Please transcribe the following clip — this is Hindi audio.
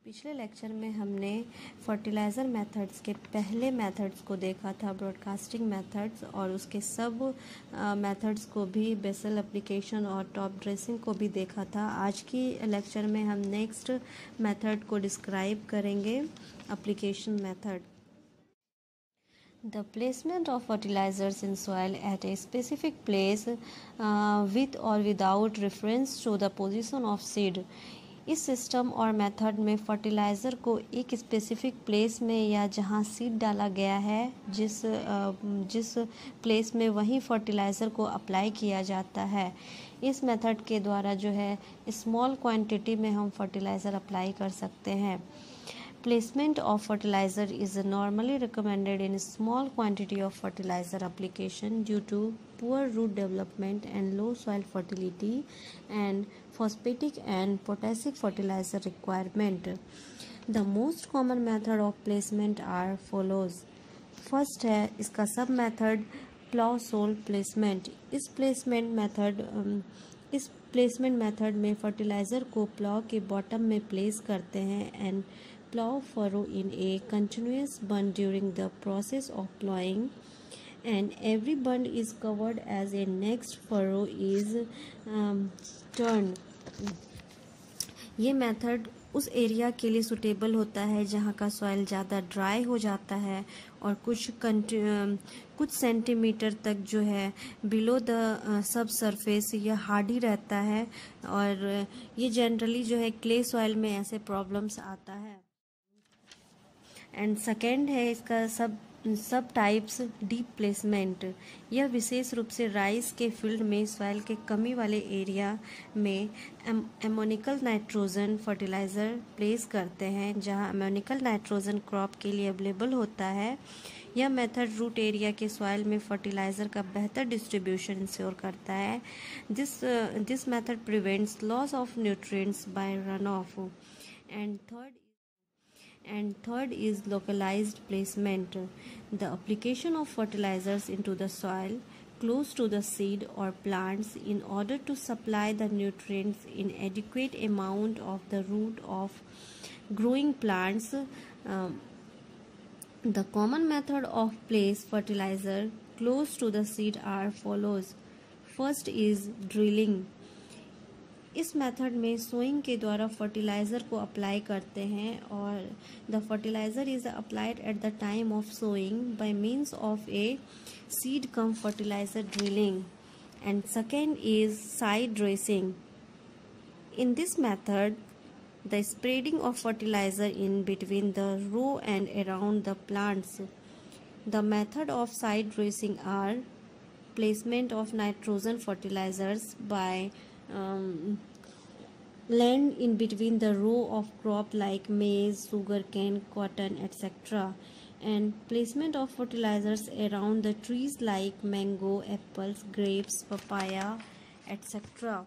पिछले लेक्चर में हमने फर्टिलाइज़र मेथड्स के पहले मेथड्स को देखा था, ब्रॉडकास्टिंग मेथड्स, और उसके सब मेथड्स को भी, बेसल एप्लीकेशन और टॉप ड्रेसिंग को भी देखा था। आज की लेक्चर में हम नेक्स्ट मेथड को डिस्क्राइब करेंगे, application method. The placement of fertilizers in soil at a specific place with or without reference to the position of seed. इस सिस्टम और मेथड में फर्टिलाइज़र को एक स्पेसिफिक प्लेस में या जहां सीड डाला गया है जिस प्लेस में वहीं फर्टिलाइज़र को अप्लाई किया जाता है। इस मेथड के द्वारा जो है स्मॉल क्वांटिटी में हम फर्टिलाइज़र अप्लाई कर सकते हैं। Placement of fertilizer is normally recommended in small quantity of fertilizer application due to poor root development and low soil fertility and phosphatic and potassic fertilizer requirement. The most common method of placement are follows. First है इसका सब मेथड plow sole placement. इस प्लेसमेंट मेथड में फर्टिलाइज़र को प्लॉ के बॉटम में प्लेस करते हैं and plow furrow in a continuous bund during the process of plowing, and every bund is covered as a next furrow is turned. ये मेथड उस एरिया के लिए सुटेबल होता है जहाँ का सॉइल ज़्यादा ड्राई हो जाता है और कुछ सेंटीमीटर तक जो है बिलो द सब सरफेस ये हार्डी रहता है, और ये जनरली जो है क्ले सॉइल में ऐसे प्रॉब्लम्स आता है। एंड सेकेंड है इसका सब टाइप्स डीप प्लेसमेंट। यह विशेष रूप से राइस के फील्ड में सॉइल के कमी वाले एरिया में एमोनिकल नाइट्रोजन फर्टिलाइज़र प्लेस करते हैं जहां एमोनिकल नाइट्रोजन क्रॉप के लिए अवेलेबल होता है। यह मेथड रूट एरिया के सॉइल में फर्टिलाइज़र का बेहतर डिस्ट्रीब्यूशन इंश्योर करता है। This method prevents loss of nutrients by run off. And third is localized placement. The application of fertilizers into the soil close to the seed or plants in order to supply the nutrients in adequate amount of the root of growing plants. The common method of place fertilizer close to the seed are follows. First is drilling. इस मेथड में सोइंग के द्वारा फर्टिलाइज़र को अप्लाई करते हैं और the fertiliser is applied at the time of sowing by means of a seed cum fertiliser drilling. And second is side dressing. In this method the spreading of fertiliser in between the row and around the plants. The method of side dressing or placement of nitrogen fertilisers by land in between the row of crop like maize, sugarcane, cotton, etc., and placement of fertilizers around the trees like mango, apples, grapes, papaya, etc.